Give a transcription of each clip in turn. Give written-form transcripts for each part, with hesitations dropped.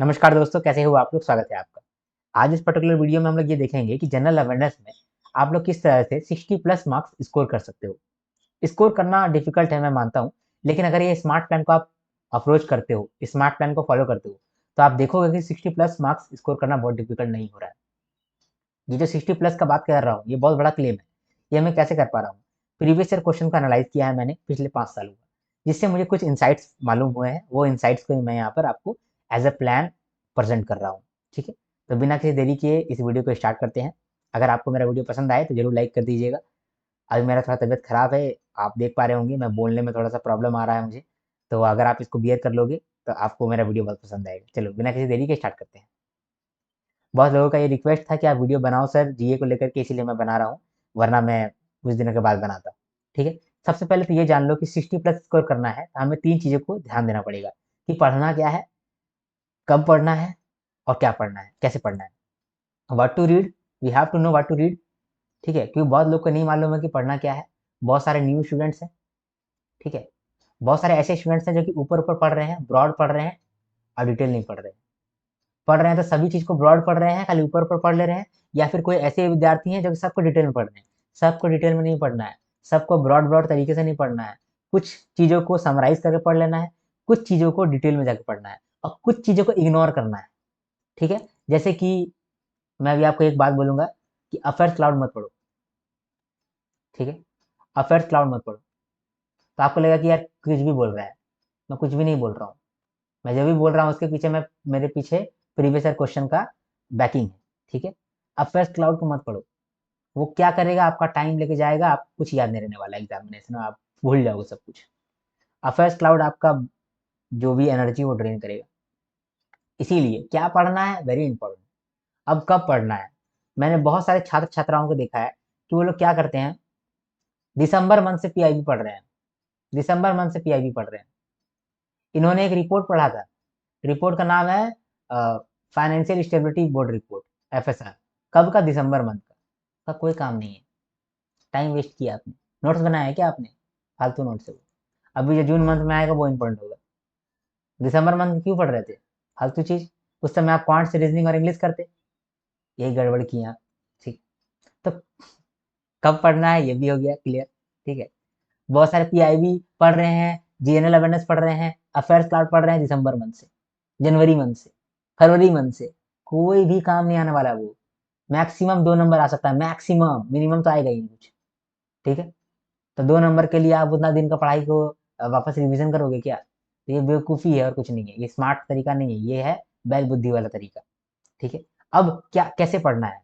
नमस्कार दोस्तों, कैसे हो आप लोग? स्वागत है आपका। आज इस पर्टिकुलर वीडियो में हम लोग ये देखेंगे कि जनरल अवेयरनेस में आप लोग किस तरह से 60 प्लस मार्क्स स्कोर कर सकते हो। स्कोर करना डिफिकल्ट है, मैं मानता हूँ, लेकिन अगर ये स्मार्ट प्लान को आप अप्रोच करते हो, स्मार्ट प्लान को फॉलो करते हो, तो आप देखोगे कि 60 प्लस मार्क्स स्कोर करना बहुत डिफिकल्ट नहीं हो रहा है। ये जो 60 प्लस का बात कर रहा हूँ, ये बहुत बड़ा क्लेम है। ये मैं कैसे कर पा रहा हूँ? प्रीवियस ईयर क्वेश्चन को एनालाइज किया है मैंने पिछले 5 सालों का, जिससे मुझे कुछ इंसाइट्स मालूम हुए हैं। वो इंसाइट्स को ही मैं यहाँ पर आपको एज अ प्लान प्रेजेंट कर रहा हूँ। ठीक है, तो बिना किसी देरी किए इस वीडियो को स्टार्ट करते हैं। अगर आपको मेरा वीडियो पसंद आए तो जरूर लाइक कर दीजिएगा। अभी मेरा थोड़ा तबीयत खराब है, आप देख पा रहे होंगे, मैं बोलने में थोड़ा सा प्रॉब्लम आ रहा है मुझे। तो अगर आप इसको बियर कर लोगे तो आपको मेरा वीडियो बहुत पसंद आएगा। चलो बिना किसी देरी के स्टार्ट करते हैं। बहुत लोगों का ये रिक्वेस्ट था कि आप वीडियो बनाओ सर जीए को लेकर के, इसीलिए मैं बना रहा हूँ, वरना मैं कुछ दिनों के बाद बनाता। ठीक है, सबसे पहले तो ये जान लो कि 60 प्लस स्कोर करना है तो हमें 3 चीज़ों को ध्यान देना पड़ेगा कि पढ़ना क्या है, कब पढ़ना है और क्या पढ़ना है, कैसे पढ़ना है। What to read, we have to know what to read. ठीक है, क्योंकि बहुत लोग को नहीं मालूम है कि पढ़ना क्या है। बहुत सारे न्यू स्टूडेंट्स हैं। ठीक है, बहुत सारे ऐसे स्टूडेंट्स हैं जो कि ऊपर ऊपर पढ़ रहे हैं, ब्रॉड पढ़ रहे हैं और डिटेल नहीं पढ़ रहे हैं। पढ़ रहे हैं तो सभी चीज़ को ब्रॉड पढ़ रहे हैं, खाली ऊपर ऊपर पढ़ ले रहे हैं, या फिर कोई ऐसे विद्यार्थी हैं जो कि सबको डिटेल में पढ़ रहे हैं। सबको डिटेल में नहीं पढ़ना है, सबको ब्रॉड ब्रॉड तरीके से नहीं पढ़ना है। कुछ चीज़ों को समराइज करके पढ़ लेना है, कुछ चीज़ों को डिटेल में जाकर पढ़ना है और कुछ चीज़ों को इग्नोर करना है। ठीक है, जैसे कि मैं अभी आपको एक बात बोलूंगा कि अफेयर्स क्लाउड मत पढ़ो। ठीक है, अफेयर्स क्लाउड मत पढ़ो। तो आपको लगेगा कि यार कुछ भी बोल रहा है। मैं कुछ भी नहीं बोल रहा हूँ। मैं जो भी बोल रहा हूँ उसके पीछे मैं मेरे पीछे प्रीवियस ईयर क्वेश्चन का बैकिंग है। ठीक है, अफेयर्स क्लाउड को मत पढ़ो। वो क्या करेगा, आपका टाइम लेके जाएगा, आप कुछ याद नहीं रहने वाला एग्जामिनेशन में, आप भूल जाओगे सब कुछ। अफेयर्स क्लाउड आपका जो भी एनर्जी वो ड्रेन करेगा। इसीलिए क्या पढ़ना है वेरी इंपॉर्टेंट। अब कब पढ़ना है? मैंने बहुत सारे छात्र छात्राओं को देखा है कि वो लोग क्या करते हैं, दिसंबर मंथ से पीआईबी पढ़ रहे हैं। दिसंबर मंथ से पीआईबी पढ़ रहे हैं। इन्होंने एक रिपोर्ट पढ़ा था। रिपोर्ट का नाम है financial stability board report, FSR. कब का? दिसंबर मंथ का कोई काम नहीं है। टाइम वेस्ट किया आपने। नोट्स बनाया है क्या आपने? फालतू नोट्स है वो। अभी जो जून मंथ में आएगा वो इंपॉर्टेंट होगा। दिसंबर मंथ में क्यों पढ़ रहे थे फालतू चीज? उस समय आप क्वांट्स, रीजनिंग और इंग्लिश करते। यही गड़बड़ किया आप। ठीक, तो कब पढ़ना है ये भी हो गया क्लियर। ठीक है, बहुत सारे पीआईबी पढ़ रहे हैं, जीएनएल अवेयरनेस पढ़ रहे हैं, अफेयर्स क्लाउड पढ़ रहे हैं दिसंबर मंथ से, जनवरी मंथ से, फरवरी मंथ से। कोई भी काम नहीं आने वाला है वो। मैक्सिमम 2 नंबर आ सकता है, मैक्सिमम, मिनिमम तो आएगा ही नहीं कुछ। ठीक है, तो 2 नंबर के लिए आप उतना दिन का पढ़ाई को वापस रिवीजन करोगे क्या? तो ये बेवकूफ़ी है और कुछ नहीं है। ये स्मार्ट तरीका नहीं है, ये है बैल बुद्धि वाला तरीका। ठीक है, अब क्या, कैसे पढ़ना है?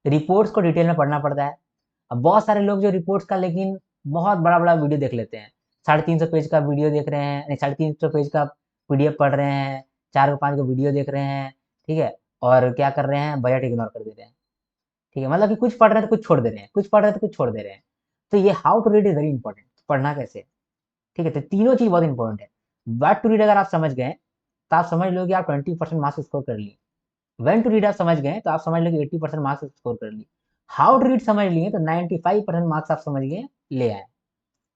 रिपोर्ट्स को डिटेल में पढ़ना पड़ता है। अब बहुत सारे लोग जो रिपोर्ट्स का लेकिन बहुत बड़ा बड़ा वीडियो देख लेते हैं। 350 पेज का वीडियो देख रहे हैं, नहीं 350 पेज का पीडीएफ पढ़ रहे हैं, 4 5 का वीडियो देख रहे हैं। ठीक है, और क्या कर रहे हैं, बजट इग्नोर कर दे रहे हैं। ठीक है, मतलब कि कुछ पढ़ रहे हैं तो कुछ छोड़ दे रहे हैं, कुछ पढ़ रहे हैं तो कुछ छोड़ दे रहे हैं। तो ये how to read is very important. पढ़ना कैसे है? ठीक है, तो तीनों चीज बहुत इंपॉर्टेंट है। व्हाट टू रीड अगर आप समझ गए तो आप समझ लो कि आप 20% मार्क्स स्कोर कर लिए। व्हेन टू रीड आप समझ गए तो आप समझ लो कि 80% मार्क्स स्कोर कर लिए। हाउ टू रीड समझ लिए तो 95% मार्क्स आप समझ गए, ले आए।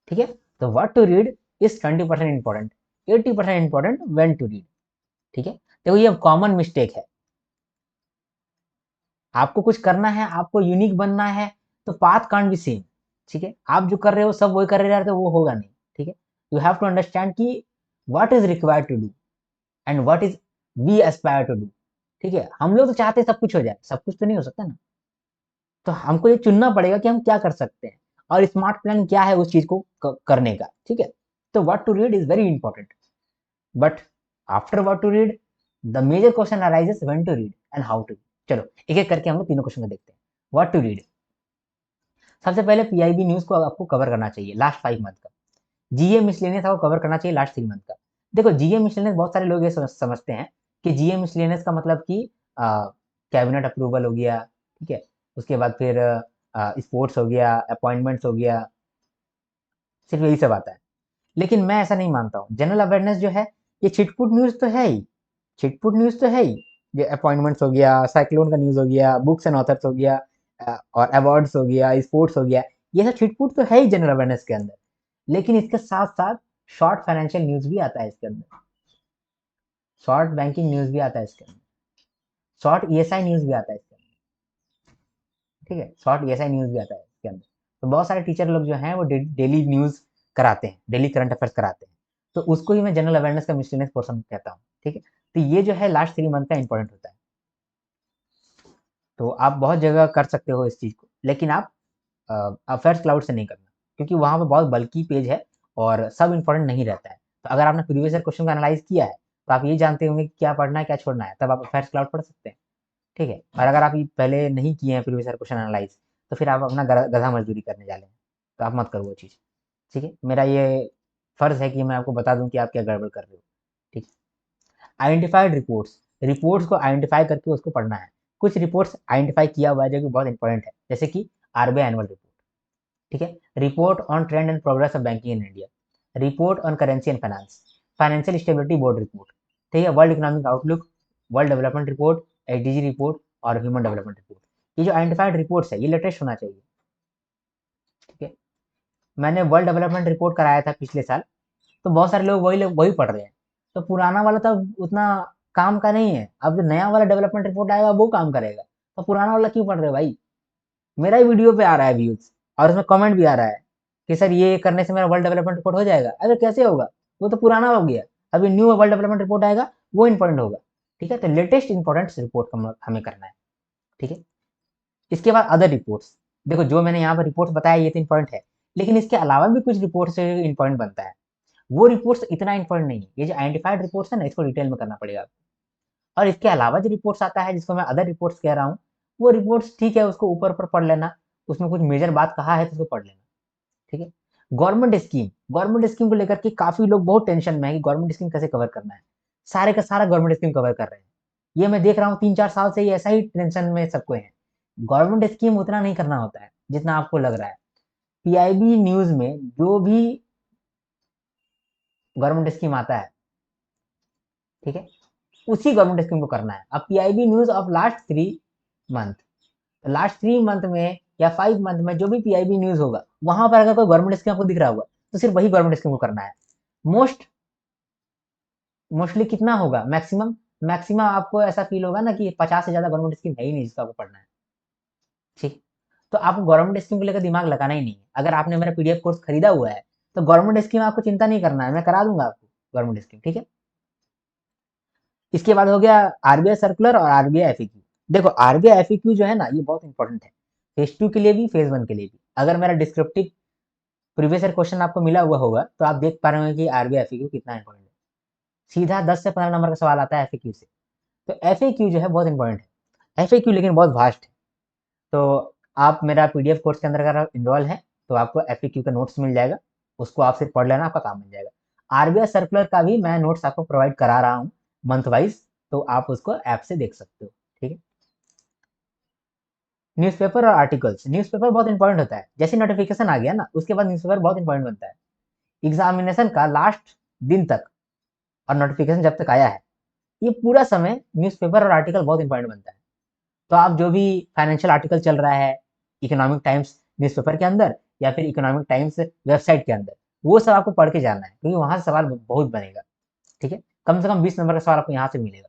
ठीक है, तो what to read is 20% important, 80% important when to read. ठीक है, देखो ये कॉमन मिस्टेक है। आपको कुछ करना है, आपको यूनिक बनना है, तो पाथ कांट बी सेम। ठीक है, आप जो कर रहे हो सब वही कर रहे तो वो होगा नहीं। ठीक है, यू हैव टू अंडरस्टैंड कि what is required to do and what is we aspire to do. ठीक है, हम लोग तो चाहते हैं सब कुछ हो जाए, सब कुछ तो नहीं हो सकता ना। तो हमको ये चुनना पड़ेगा कि हम क्या कर सकते हैं और स्मार्ट प्लान क्या है उस चीज को करने का। ठीक है, तो what to read is very important, but after what to read the major question arises when to read and how to. चलो एक एक करके हम लोग तीनों क्वेश्चन को देखते हैं। व्हाट टू रीड, सबसे पहले पीआईबी न्यूज को आपको कवर करना चाहिए लास्ट 5 मंथ का। जीए मिसलेनियस आपको कवर करना चाहिए लास्ट 3 मंथ का। देखो जीए मिसलेनियस बहुत सारे लोग ये समझते हैं कि जीए मिसलेनियस का मतलब कि कैबिनेट अप्रूवल हो गया। ठीक है, उसके बाद फिर स्पोर्ट्स हो गया, अपॉइंटमेंट्स हो गया, सिर्फ यही सब आता है। लेकिन मैं ऐसा नहीं मानता हूँ। जनरल अवेयरनेस जो है ये छिटपुट न्यूज तो है ही, छिटपुट न्यूज तो है ही। ये अपॉइंटमेंट्स हो गया, साइक्लोन का न्यूज हो गया, बुक्स एंड ऑथर्स हो गया, और अवार्ड्स हो गया, स्पोर्ट्स हो गया, ये सब छिटपुट तो है ही जनरल अवेयरनेस के अंदर। लेकिन इसके साथ साथ शॉर्ट फाइनेंशियल न्यूज भी आता है इसके अंदर। शॉर्ट बैंकिंग न्यूज़ भी आता है इसके अंदर, शॉर्ट ईएसआई न्यूज़ भी आता है इसके अंदर, ठीक है, शॉर्ट ईएसआई न्यूज़ भी आता है इसके अंदर। तो बहुत सारे टीचर लोग जो हैं वो डेली न्यूज़ कराते हैं, डेली करंट अफेयर्स कराते हैं, तो उसको ही मैं जनरल अवेयरनेस का मिसलेनियस पोर्शन कहता हूँ, ठीक है। तो ये जो है लास्ट 3 मंथ का इंपॉर्टेंट होता है। तो आप बहुत जगह कर सकते हो इस चीज़ को, लेकिन आप अफेयर्स क्लाउड से नहीं करना, क्योंकि वहाँ पे बहुत बल्की पेज है और सब इंपॉर्टेंट नहीं रहता है। तो अगर आपने प्रीवियस ईयर क्वेश्चन को एनालाइज किया है, तो आप ये जानते होंगे कि क्या पढ़ना है, क्या छोड़ना है, तब आप अफेयर्स क्लाउड पढ़ सकते हैं, ठीक है। और अगर आप ये पहले नहीं किए हैं प्रीवियस ईयर क्वेश्चन एनालाइज, तो फिर आप अपना गधा मजदूरी करने जा रहे हैं, तो आप मत करो वो चीज़, ठीक है। मेरा ये फर्ज है कि मैं आपको बता दूं कि आप क्या गड़बड़ कर रहे हो, ठीक है। आइडेंटिफाइड रिपोर्ट्स, रिपोर्ट्स को आइडेंटिफाई करके उसको पढ़ना है। कुछ रिपोर्ट्स आइडेंटिफाई किया हुआ है जो कि बहुत इंपॉर्टेंट है, जैसे कि आरबीआई एनुअल रिपोर्ट, ठीक है। Report on trend and progress of banking in India, report on currency and finance, financial stability board report, ठीक है, world economic outlook, world development report, HDG report और ह्यूमन डेवलपमेंट रिपोर्ट। ये जो identified reports है ये latest होना चाहिए, ठीक है। मैंने वर्ल्ड डेवलपमेंट रिपोर्ट कराया था पिछले साल, तो बहुत सारे लोग वही पढ़ रहे हैं, तो पुराना वाला तो उतना काम का नहीं है, अब जो नया वाला डेवलपमेंट रिपोर्ट आएगा वो काम करेगा, तो पुराना वाला क्यों पढ़ रहे हो भाई। मेरा ही वीडियो पे आ रहा है व्यूज, और उसमें कमेंट भी आ रहा है कि सर ये करने से मेरा वर्ल्ड डेवलपमेंट रिपोर्ट हो जाएगा, अरे कैसे होगा, वो तो पुराना हो गया, अभी न्यू वर्ल्ड डेवलपमेंट रिपोर्ट आएगा, वो इंपॉर्टेंट होगा, ठीक है। तो लेटेस्ट इंपॉर्टेंट रिपोर्ट हमें करना है, ठीक है। इसके बाद अदर रिपोर्ट्स, देखो जो मैंने यहाँ पर रिपोर्ट्स बताया ये तो इंपॉर्टेंट है, लेकिन इसके अलावा भी कुछ रिपोर्ट से इंपॉर्टेंट बनता है, वो रिपोर्ट्स इतना इंपॉर्टेंट नहीं है। ये जो आइडेंटिफाइड रिपोर्ट्स है ना, इसको डिटेल में करना पड़ेगा आपको। और इसके अलावा जो रिपोर्ट्स आता है जिसको मैं अदर रिपोर्ट्स कह रहा हूँ, वो रिपोर्ट्स ठीक है, उसको ऊपर ऊपर पढ़ लेना, उसमें कुछ मेजर बात कहा है तो उसको पढ़ लेना, ठीक है। गवर्नमेंट स्कीम को लेकर के काफी लोग बहुत टेंशन में है कि गवर्नमेंट स्कीम कैसे कवर करना है, सारे का सारा गवर्नमेंट स्कीम कवर कर रहे हैं। ये मैं देख रहा हूँ 3-4 साल से, ये ऐसा ही टेंशन में सबको है। गवर्नमेंट स्कीम उतना नहीं करना होता है जितना आपको लग रहा है। पीआईबी न्यूज में जो भी गवर्नमेंट स्कीम आता है, ठीक है, उसी गवर्नमेंट स्कीम को करना है। अब PIB news of last 3 month, last 3 month में या 5 मंथ में जो भी पीआईबी न्यूज होगा, वहां पर अगर कोई गवर्नमेंट स्कीम आपको दिख रहा होगा, तो सिर्फ वही गवर्नमेंट स्कीम को करना है। मोस्टली कितना होगा, मैक्सिमम मैक्सिमम आपको ऐसा फील होगा ना कि 50 से ज्यादा गवर्नमेंट स्कीम है ही नहीं जिसका आपको पढ़ना है, ठीक। तो आपको गवर्नमेंट स्कीम को लेकर दिमाग लगाना ही नहीं है। अगर आपने मेरा पीडीएफ कोर्स खरीदा हुआ है, तो गवर्नमेंट स्कीम आपको चिंता नहीं करना है, मैं करा दूंगा आपको गवर्नमेंट स्कीम, ठीक है। इसके बाद हो गया आरबीआई सर्कुलर और आरबीआई एफएक्यू। देखो आरबीआई एफएक्यू जो है ना, ये बहुत इंपॉर्टेंट है, फेज 2 के लिए भी, फेज 1 के लिए भी। अगर मेरा डिस्क्रिप्टिव प्रीवियस ईयर क्वेश्चन आपको मिला हुआ होगा, तो आप देख पा रहे होंगे कि आरबीआई एफएक्यू कितना इंपॉर्टेंट है। सीधा 10 से 15 नंबर का सवाल आता है एफएक्यू से। तो एफएक्यू जो है बहुत इंपॉर्टेंट है, एफएक्यू लेकिन बहुत वास्ट है। तो आप मेरा पीडीएफ कोर्स के अंदर अगर इनरोल है, तो आपको एफएक्यू का नोट्स मिल जाएगा, उसको आप सिर्फ पढ़ लेना, आपका काम बन जाएगा। आरबीआई सर्कुलर का भी मैं नोट्स आपको प्रोवाइड करा रहा हूँ मंथ वाइज, तो आप उसको ऐप से देख सकते हो, ठीक है। न्यूज़पेपर और आर्टिकल्स, न्यूज़पेपर बहुत इंपॉर्टेंट होता है, जैसे नोटिफिकेशन आ गया ना, उसके बाद न्यूज़पेपर बहुत इंपॉर्टेंट बनता है। एग्जामिनेशन का लास्ट दिन तक और नोटिफिकेशन जब तक आया है, ये पूरा समय न्यूज़पेपर और आर्टिकल बहुत इंपॉर्टेंट बनता है। तो आप जो भी फाइनेंशियल आर्टिकल चल रहा है इकोनॉमिक टाइम्स न्यूज़पेपर के अंदर, या फिर इकोनॉमिक टाइम्स वेबसाइट के अंदर, वो सब आपको पढ़ के जाना है, क्योंकि वहां से सवाल बहुत बनेगा, ठीक है। कम से कम 20 नंबर का सवाल आपको यहाँ से मिलेगा।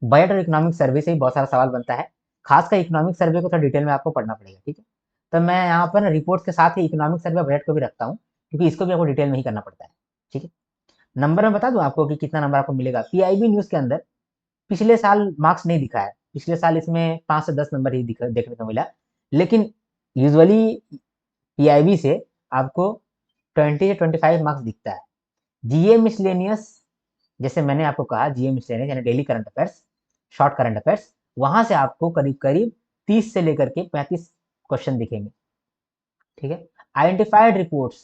बजट और इकोनॉमिक सर्वे से भी बहुत सारा सवाल बनता है, खासकर इकोनॉमिक सर्वे को थोड़ा डिटेल में आपको पढ़ना पड़ेगा, ठीक है। तो मैं यहाँ पर रिपोर्ट के साथ ही इकोनॉमिक सर्वे बजट को भी रखता हूँ, क्योंकि इसको भी आपको डिटेल में ही करना पड़ता है, ठीक है। नंबर में बता दूं आपको कि कितना नंबर आपको मिलेगा। पीआईबी न्यूज के अंदर पिछले साल मार्क्स नहीं दिखा है, पिछले साल इसमें 5 से 10 नंबर ही देखने को मिला, लेकिन यूजुअली पीआईबी से आपको 20 से 25 मार्क्स दिखता है। जीए मिसलेनियस, जैसे मैंने आपको कहा, जीए मिसलेनियस यानी daily current affairs, short current affairs, वहां से आपको करीब करीब 30 से लेकर के 35 क्वेश्चन दिखेंगे, ठीक है। Identified reports,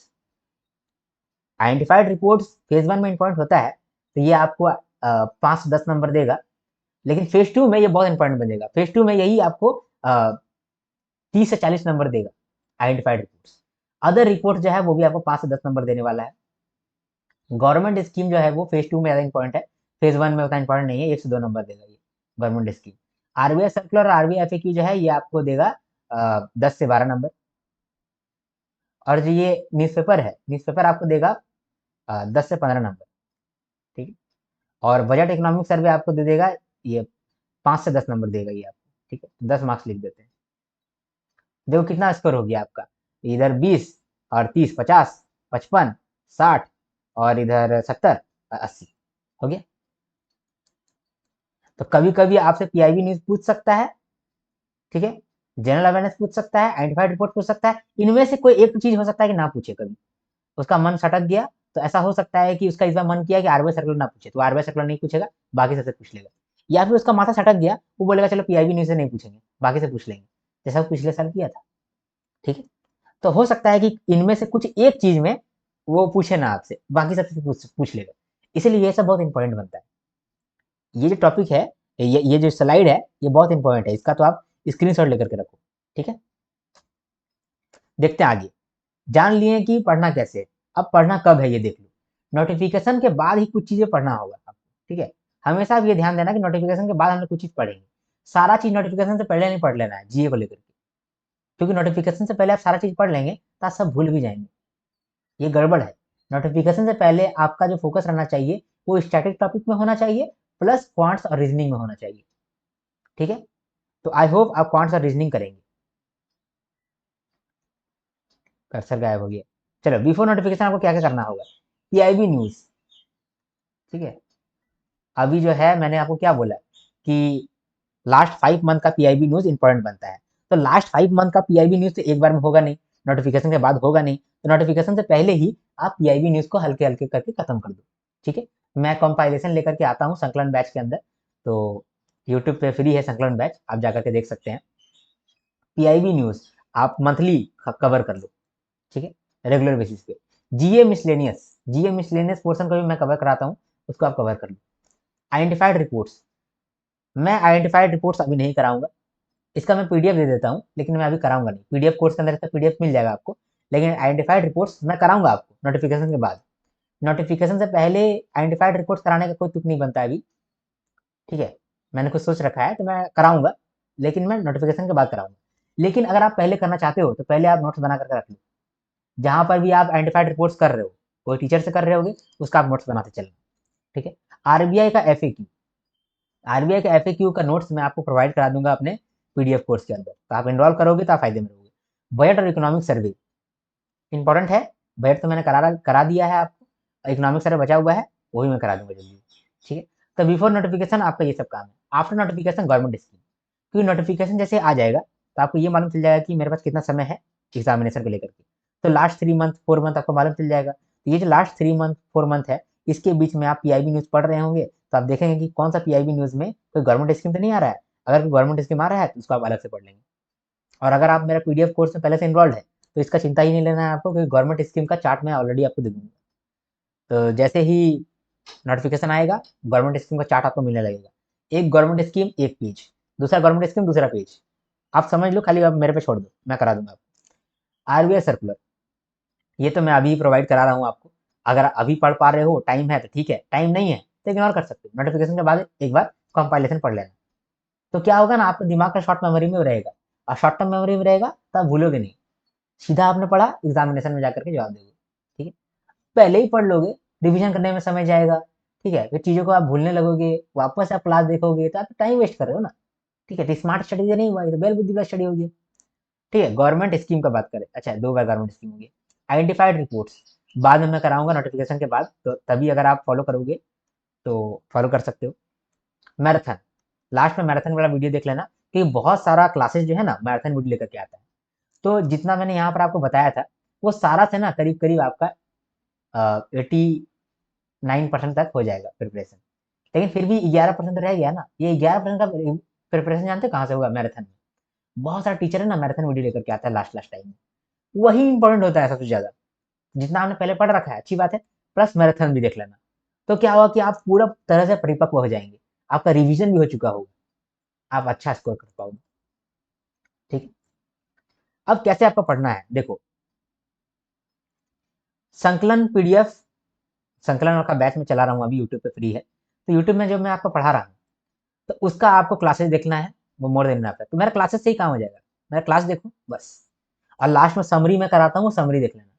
identified reports phase 1 में इंपॉर्टेंट होता है, तो ये आपको 5 से 10 नंबर देगा, लेकिन फेज 2 में ये बहुत इंपॉर्टेंट बनेगा। फेज 2 में यही आपको 30 से 40 नंबर देगा, आइडेंटिफाइड रिपोर्ट्स। अदर रिपोर्ट जो है वो भी आपको 5 से 10 नंबर देने वाला है। गवर्नमेंट स्कीम जो है वो फेज 2 में ज्यादा इंपॉर्टेंट है, फेज 1 में उतना इंपॉर्टेंट नहीं है, 1 से 2 नंबर देगा ये गवर्नमेंट स्कीम। आरबीआई सर्कुलर और आरबीआई एफएक्यू जो है ये आपको देगा 10 से 12 नंबर। और जो ये न्यूज़पेपर है, न्यूज़पेपर आपको देगा 10 से 15 नंबर, ठीक है। और बजट इकोनॉमिक सर्वे आपको दे देगा ये 5 से 10 नंबर देगा ये आपको, ठीक है? 10 मार्क्स लिख देते हैं। देखो कितना स्कोर हो गया आपका, इधर 20 और 30 50 55 60 और इधर 70 80 हो गया। तो कभी कभी आपसे पीआईबी न्यूज पूछ सकता है, ठीक है? जनरल अवेयरनेस पूछ सकता है, आइडेंटिफाइड रिपोर्ट पूछ सकता है, इनमें से कोई एक चीज हो सकता है कि ना पूछे कभी, उसका मन सटक गया, तो ऐसा हो सकता है कि उसका इस बार मन किया कि आरबीआई सर्कुलर ना पूछे, तो आरबीआई सर्कुलर नहीं पूछेगा, बाकी सबसे पूछ लेगा। या फिर उसका माथा सटक गया, वो बोलेगा चलो पीआईबी न्यूज से नहीं पूछेंगे, बाकी से पूछ लेंगे, जैसा वो पिछले साल किया था, ठीक है? तो हो सकता है कि इनमें से कुछ एक चीज में वो पूछे ना आपसे, बाकी सबसे पूछ लेगा। इसीलिए ये सब बहुत इंपॉर्टेंट बनता है। ये जो टॉपिक है, ये जो स्लाइड है, ये बहुत इंपॉर्टेंट है, इसका तो आप स्क्रीनशॉट लेकर के रखो, ठीक है? देखते हैं आगे। जान लिए कि पढ़ना कैसे है, अब पढ़ना कब है ये देख लो। नोटिफिकेशन के बाद ही कुछ चीजें पढ़ना होगा आपको, ठीक है? हमेशा आप ये ध्यान देना कि नोटिफिकेशन के बाद हम लोग कुछ चीज पढ़ेंगे, सारा चीज नोटिफिकेशन से पहले नहीं पढ़ लेना है जीए को लेकर के, क्योंकि नोटिफिकेशन से पहले आप सारा चीज पढ़ लेंगे तो आप सब भूल भी जाएंगे, ये गड़बड़ है। नोटिफिकेशन से पहले आपका जो फोकस रहना चाहिए वो स्टैटिक टॉपिक में होना चाहिए, प्लस क्वांट्स और रीजनिंग में होना चाहिए, ठीक है? तो आई होप आप क्वांट्स और रीजनिंग करेंगे। कर्सर गायब हो गया। चलो, बिफोर नोटिफिकेशन आपको क्या क्या करना होगा। पीआईबी न्यूज, ठीक है? अभी जो है मैंने आपको क्या बोला कि लास्ट 5 मंथ का पीआईबी न्यूज इंपॉर्टेंट बनता है, तो लास्ट 5 मंथ का पीआईबी न्यूज तो एक बार में होगा नहीं, नोटिफिकेशन के बाद होगा नहीं, तो नोटिफिकेशन से पहले ही आप पीआईबी न्यूज को हल्के हल्के करके खत्म कर दो, ठीक है? मैं कंपाइलेशन लेकर के आता हूँ संकलन बैच के अंदर, तो यूट्यूब पे फ्री है संकलन बैच, आप जाकर के देख सकते हैं। पीआईबी न्यूज आप मंथली कवर कर लो, ठीक है, रेगुलर बेसिस पे। जीए मिसलेनियस पोर्शन को भी मैं कवर कराता हूँ, उसको आप कवर कर लो। आइडेंटिफाइड रिपोर्ट्स, मैं आइडेंटिफाइड रिपोर्ट्स अभी नहीं कराऊंगा, इसका मैं पीडीएफ दे देता हूँ, लेकिन मैं अभी कराऊंगा नहीं, पीडीएफ कोर्स के अंदर इसका पीडीएफ मिल जाएगा आपको, लेकिन आइडेंटिफाइड रिपोर्ट्स मैं कराऊंगा आपको नोटिफिकेशन के बाद। नोटिफिकेशन से पहले आइडेंटिफाइड रिपोर्ट्स कराने का कोई तुक नहीं बनता अभी, ठीक है? मैंने कुछ सोच रखा है तो मैं कराऊंगा, लेकिन मैं नोटिफिकेशन के बाद कराऊंगा। लेकिन अगर आप पहले करना चाहते हो तो पहले आप नोट्स बना करके रख लो, जहां पर भी आप आइडेंटिफाइड रिपोर्ट्स कर रहे हो, कोई टीचर से कर रहे होगे, उसका आप नोट्स बनाते चलना, ठीक है? आरबीआई का एफएक्यू, आरबीआई का एफएक्यू का नोट्स मैं आपको प्रोवाइड करा दूंगा अपने पीडीएफ कोर्स के अंदर, तो आप एनरोल करोगे तो आप फायदे में रहोगे। बजट और इकोनॉमिक सर्वे इंपॉर्टेंट है, बजट तो मैंने करा दिया है आपको, इकोनॉमिक सर्वे बचा हुआ है, वही मैं करा दूंगा जल्दी, ठीक है? तो बिफोर नोटिफिकेशन आपका ये सब काम है। आफ्टर नोटिफिकेशन गवर्नमेंट स्कीम, क्योंकि नोटिफिकेशन जैसे आ जाएगा तो आपको ये मालूम चल जाएगा कि मेरे पास कितना समय है एग्जामिनेशन को लेकर के, तो लास्ट 3 मंथ 4 मंथ आपको मालूम चल जाएगा। तो ये जो लास्ट 3 मंथ 4 मंथ है, इसके बीच में आप पीआईबी न्यूज पढ़ रहे होंगे, तो आप देखेंगे कि कौन सा पीआईबी न्यूज में कोई गवर्नमेंट स्कीम तो नहीं आ रहा है। अगर गवर्नमेंट स्कीम आ रहा है तो उसको आप अलग से पढ़ लेंगे। और अगर आप मेरा पीडीएफ कोर्स में पहले से इनरोल्ड है, तो इसका चिंता ही नहीं लेना है आपको, क्योंकि गवर्नमेंट स्कीम का चार्ट मैं ऑलरेडी आपको दे दूंगा। तो जैसे ही नोटिफिकेशन आएगा, गवर्नमेंट स्कीम का चार्ट आपको मिलने लगेगा, एक गवर्नमेंट स्कीम एक पेज, दूसरा गवर्नमेंट स्कीम दूसरा पेज, आप समझ लो, खाली आप मेरे पे छोड़ दो, मैं करा दूंगा आपको। आरबीआई सर्कुलर, ये तो मैं अभी प्रोवाइड करा रहा हूँ आपको, अगर अभी पढ़ पा रहे हो, टाइम है तो ठीक है, टाइम नहीं है तो इग्नोर कर सकते हो, नोटिफिकेशन के बाद एक बार कंपाइलेशन पढ़ लेना। तो क्या होगा ना, आपका दिमाग का शॉर्ट मेमोरी में रहेगा, और शॉर्ट टर्म मेमोरी में रहेगा तो आप भूलोगे नहीं, सीधा आपने पढ़ा, एग्जामिनेशन में जाकर के जवाब दोगे, ठीक है? पहले ही पढ़ लोगे, रिवीजन करने में समय जाएगा, ठीक है? फिर चीज़ों को आप भूलने लगोगे, वापस आप क्लास देखोगे तो आप टाइम वेस्ट कर रहे हो ना, ठीक है? तो स्मार्ट स्टडी से नहीं हुआ, ये तो बेल बुद्धि वाली स्टडी होगी, ठीक है? गवर्नमेंट स्कीम का बात करें, अच्छा 2 बार गवर्नमेंट स्कीम होगी। आइडेंटिफाइड रिपोर्ट्स बाद में मैं कराऊंगा नोटिफिकेशन के बाद, तो तभी अगर आप फॉलो करोगे तो फॉलो कर सकते हो। मैराथन, लास्ट में मैराथन वाला वीडियो देख लेना, क्योंकि बहुत सारा क्लासेस जो है ना मैराथन वीडियो लेकर के आता है, तो जितना मैंने यहाँ पर आपको बताया था वो सारा से ना करीब करीब आपका 89% तक हो जाएगा प्रिपरेशन, लेकिन फिर भी 11% रह गया ना, ये 11% का प्रिपरेशन जानते कहाँ से होगा? मैराथन में बहुत सारा टीचर है ना मैराथन वीडियो लेकर के आता है लास्ट लास्ट टाइम में, वही इंपॉर्टेंट होता है सबसे ज्यादा, जितना आपने पहले पढ़ रखा है अच्छी बात है, प्लस मैराथन भी देख लेना, तो क्या होगा कि आप पूरा तरह से परिपक्व हो जाएंगे, आपका रिवीजन भी हो चुका होगा, आप अच्छा स्कोर कर पाओगे, ठीक? अब कैसे आपको पढ़ना है देखो, संकलन पीडीएफ, संकलन का बैच में चला रहा हूँ अभी, यूट्यूब पे फ्री है, तो यूट्यूब में जो मैं आपको पढ़ा रहा हूँ, तो उसका आपको क्लासेस देखना है, वो मोर देन इनफ है, तो मेरा क्लासेस से ही काम हो जाएगा, मेरा क्लास देखो बस, और लास्ट में समरी मैं कराता हूँ, वो समरी देख लेना,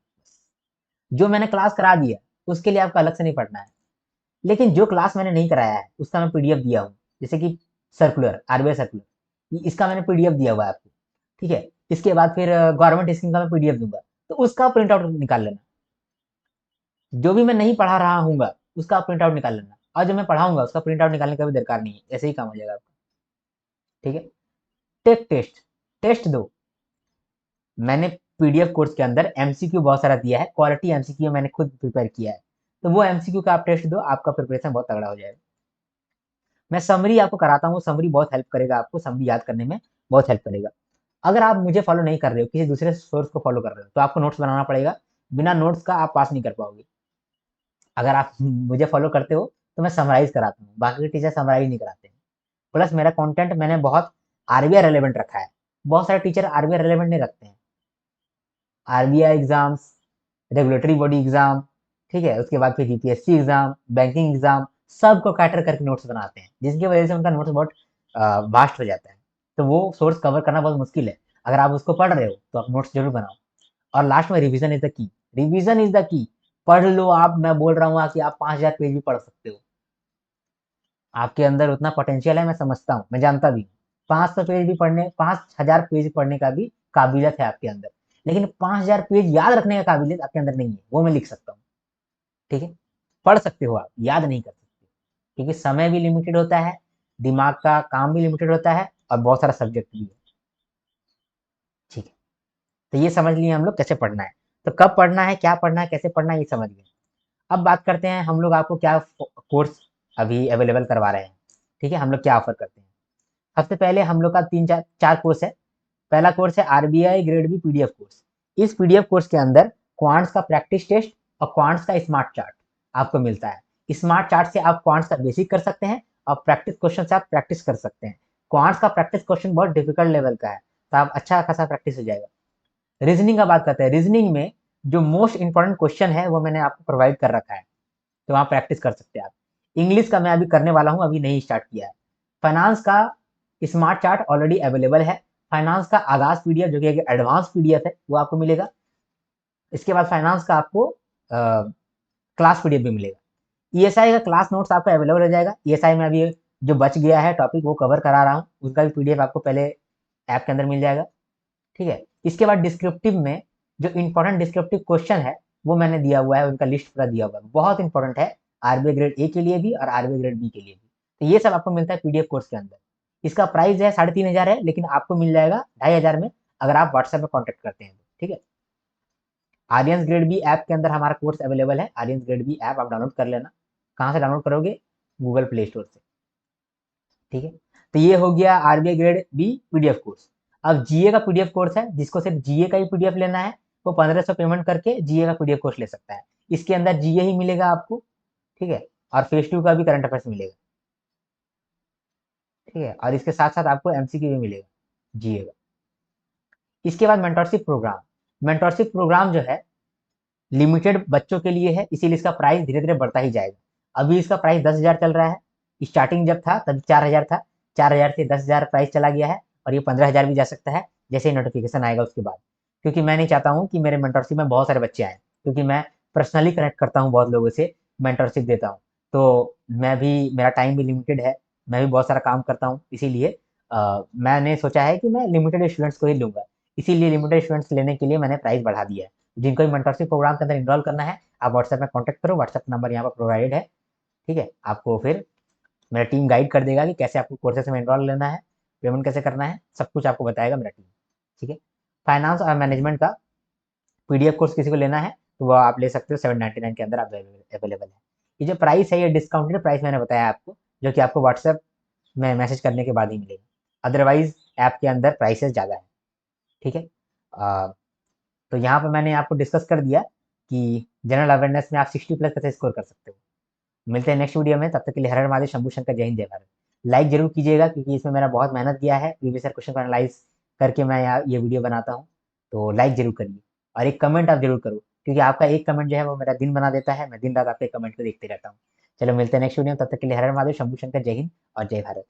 जो मैंने क्लास करा दिया उसके लिए आपको अलग से नहीं पढ़ना है, लेकिन जो क्लास मैंने नहीं कराया है उसका मैं पीडीएफ दिया हूँ, जैसे कि सर्कुलर, आरबीआई सर्कुलर, इसका मैंने पीडीएफ दिया हुआ है आपको, ठीक है। इसके बाद फिर गवर्नमेंट स्कीम का मैं पीडीएफ दूंगा, तो उसका प्रिंट आउट निकाल लेना। जो भी मैं नहीं पढ़ा रहा हूँ उसका प्रिंट आउट निकाल लेना, और जो मैं पढ़ाऊंगा उसका प्रिंट आउट निकालने का भी दरकार नहीं है, ऐसे ही काम हो जाएगा आपका, ठीक है। टेक टेस्ट, टेस्ट दो। मैंने पीडीएफ कोर्स के अंदर एमसीक्यू बहुत सारा दिया है, क्वालिटी एमसीक्यू मैंने खुद प्रिपेयर किया है, तो वो एमसीक्यू का आप टेस्ट दो, आपका प्रिपरेशन बहुत तगड़ा हो जाएगा। मैं समरी आपको कराता हूँ, समरी बहुत हेल्प करेगा आपको, समरी याद करने में बहुत हेल्प करेगा। अगर आप मुझे फॉलो नहीं कर रहे हो, किसी दूसरे सोर्स को फॉलो कर रहे हो, तो आपको नोट्स बनाना पड़ेगा, बिना नोट्स का आप पास नहीं कर पाओगे। अगर आप मुझे फॉलो करते हो तो मैं समराइज कराता हूँ, बाकी के टीचर समराइज नहीं कराते हैं। प्लस मेरा कंटेंट मैंने बहुत आरबीआई रेलेवेंट रखा है, बहुत सारे टीचर आरबीआई रेलेवेंट नहीं रखते हैं। RBI exams, regulatory body exam, ठीक है, उसके बाद फिर यूपीएससी एग्जाम, बैंकिंग एग्जाम, सबको कैटर करके नोट्स बनाते हैं, जिसकी वजह से उनका नोट्स बहुत वास्ट हो जाता है, तो वो सोर्स कवर करना बहुत मुश्किल है। अगर आप उसको पढ़ रहे हो तो आप नोट्स जरूर बनाओ। और लास्ट में revision is the key, revision is the key. पढ़ लो आप, मैं बोल रहा हूँ कि आप 5,000 पेज भी पढ़ सकते हो, आपके अंदर उतना पोटेंशियल है, मैं समझता हूँ, मैं जानता भी हूँ। 500 पेज भी पढ़ने, 5,000 पेज पढ़ने का भी काबिलियत है आपके अंदर, लेकिन 5,000 पेज याद रखने का काबिलियत आपके अंदर नहीं है, वो मैं लिख सकता हूँ, ठीक है। पढ़ सकते हो आप, याद नहीं कर सकते, क्योंकि समय भी लिमिटेड होता है, दिमाग का काम भी लिमिटेड होता है, और बहुत सारा सब्जेक्ट भी है, ठीक है। तो ये समझ लिए हम लोग कैसे पढ़ना है, तो कब पढ़ना है, क्या पढ़ना है, कैसे पढ़ना है, ये समझ गए। अब बात करते हैं हम लोग आपको क्या कोर्स अभी अवेलेबल करवा रहे हैं, ठीक है, हम लोग क्या ऑफर करते हैं। सबसे पहले हम लोग का तीन चार चार कोर्स है। पहला कोर्स है RBI grade B PDF course. इस पीडीएफ कोर्स के अंदर क्वांट्स का प्रैक्टिस टेस्ट और क्वांट्स का स्मार्ट चार्ट आपको मिलता है। स्मार्ट चार्ट से आप क्वांट्स का बेसिक कर सकते हैं, और प्रैक्टिस क्वेश्चन से आप प्रैक्टिस कर सकते हैं। क्वांट्स का प्रैक्टिस क्वेश्चन बहुत डिफिकल्ट लेवल का है, तो आप अच्छा खासा प्रैक्टिस हो जाएगा। रीजनिंग का बात करते हैं, रीजनिंग में जो मोस्ट इंपॉर्टेंट क्वेश्चन है वो मैंने आपको प्रोवाइड कर रखा है, तो वहाँ प्रैक्टिस कर सकते हैं आप। इंग्लिश का मैं अभी करने वाला हूँ, अभी नहीं स्टार्ट किया है। फाइनेंस का स्मार्ट चार्ट ऑलरेडी अवेलेबल है। फाइनेंस का आगाज पीडीएफ जो कि एडवांस पीडीएफ है वो आपको मिलेगा। इसके बाद फाइनेंस का आपको क्लास पीडीएफ भी मिलेगा। ईएसआई का क्लास नोट्स आपको अवेलेबल हो जाएगा। ईएसआई में अभी जो बच गया है टॉपिक वो कवर करा रहा हूँ, उसका भी पीडीएफ आपको पहले ऐप के अंदर मिल जाएगा, ठीक है। इसके बाद डिस्क्रिप्टिव में जो इंपॉर्टेंट डिस्क्रिप्टिव क्वेश्चन है वो मैंने दिया हुआ है, उनका लिस्ट पूरा दिया हुआ है, बहुत इंपॉर्टेंट है आरबीआई ग्रेड ए के लिए भी और आरबीआई ग्रेड बी के लिए भी। तो ये सब आपको मिलता है पीडीएफ कोर्स के अंदर। इसका प्राइस है 3,500 है, लेकिन आपको मिल जाएगा 2,500 में, अगर आप व्हाट्सएप में कॉन्टेक्ट करते हैं, ठीक है। आर्यंस ग्रेड बी ऐप के अंदर हमारा कोर्स अवेलेबल है। आर्यंस ग्रेड बी ऐप आप डाउनलोड कर लेना। कहाँ से डाउनलोड करोगे? गूगल प्ले स्टोर से, ठीक है। तो ये हो गया RBI grade B PDF course. अब जीए का पीडीएफ कोर्स है, जिसको सिर्फ जीए का ही पीडीएफ लेना है वो 1,500 पेमेंट करके जीए का पीडीएफ कोर्स ले सकता है। इसके अंदर जीए ही मिलेगा आपको, ठीक है, और फेज 2 का भी करंट अफेयर्स मिलेगा, ठीक है, और इसके साथ साथ आपको एमसीक्यू भी मिलेगा जीए का। इसके बाद मेंटरशिप प्रोग्राम। मेंटरशिप प्रोग्राम जो है लिमिटेड बच्चों के लिए है, इसीलिए इसका प्राइस धीरे धीरे बढ़ता ही जाएगा। अभी इसका प्राइस 10,000 चल रहा है, स्टार्टिंग जब था तब 4,000 था, 4,000 से 10,000 प्राइस चला गया है, और ये 15,000 भी जा सकता है जैसे ही नोटिफिकेशन आएगा उसके बाद। क्योंकि मैं नहीं चाहता हूँ कि मेरे मेंटरशिप में बहुत सारे बच्चे आए, क्योंकि मैं पर्सनली कनेक्ट करता हूँ बहुत लोगों से, मेंटरशिप देता हूँ, तो मैं भी, मेरा टाइम भी लिमिटेड है, मैं भी बहुत सारा काम करता हूँ, इसीलिए मैंने सोचा है कि मैं लिमिटेड स्टूडेंट्स को ही लूंगा। इसीलिए लिमिटेड स्टूडेंट्स लेने के लिए मैंने प्राइस बढ़ा दिया है। जिनको भी मेंटरशिप प्रोग्राम के अंदर इनरोल करना है, आप व्हाट्सएप में कॉन्टैक्ट करो, व्हाट्सएप नंबर यहाँ पर प्रोवाइडेड है, ठीक है। आपको फिर मेरा टीम गाइड कर देगा कि कैसे आपको कोर्सेज में इनरोल लेना है, पेमेंट कैसे करना है, सब कुछ आपको बताएगा मेरा टीम, ठीक है। फाइनेंस और मैनेजमेंट का पीडीएफ कोर्स किसी को लेना है तो वो आप ले सकते हो, 799 के अंदर अवेलेबल है। ये जो प्राइस है ये डिस्काउंटेड प्राइस मैंने बताया आपको, जो कि आपको व्हाट्सएप में मैसेज करने के बाद ही मिलेगा, अदरवाइज ऐप के अंदर प्राइसेस ज़्यादा है, ठीक है। तो यहाँ पर मैंने आपको डिस्कस कर दिया कि जनरल अवेयरनेस में आप 60 प्लस कैसे स्कोर कर सकते हो। मिलते हैं नेक्स्ट वीडियो में, तब तक के लिए हर हर महादेव, शंभू शंकर, जय हिंद जय भारत। लाइक जरूर कीजिएगा, क्योंकि इसमें मैंने बहुत मेहनत किया है, प्रीवियस ईयर क्वेश्चन को एनालाइज करके मैं ये वीडियो बनाता हूँ, तो लाइक जरूर करिए, और एक कमेंट आप जरूर करो, क्योंकि आपका एक कमेंट जो है वो मेरा दिन बना देता है, मैं दिन रात आपके कमेंट को देखते रहता हूँ। चलो मिलते हैं नेक्स्ट वीडियो में, तब तक के लिए हर हर महादेव, शंभू शंकर, जय हिंद और जय भारत।